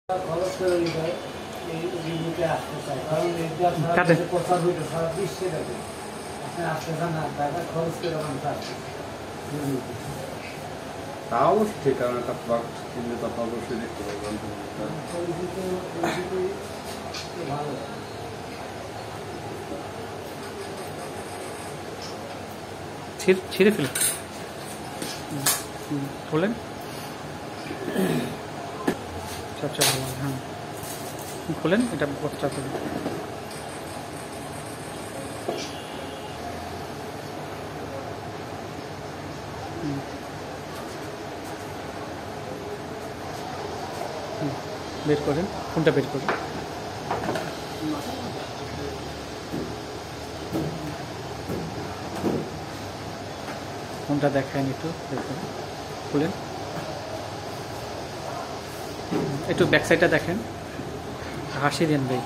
খরচ করে এই রিভিউতে আসতে চাই, কারণ এটা প্রচার হইতে সারা বিশ্বে যাবে। আপনি আসতে চান না, টাকা খরচ করে মানুষ আসতে তাও ঠিক, কারণ একটা প্রোডাক্ট কিনলে তো অবশ্যই দেখতে পারবেন। ভালো ছিঁড়ে ফেলে খোলেন। আচ্ছা ভালো, হ্যাঁ খোলেন এটা বস্তা করে। বের করেন, ফোনটা বের করেন। ফোনটা দেখায় একটু, দেখুন খুলেন একটু ব্যাক সাইডটা দেখেন, হাসি দেন ভাই।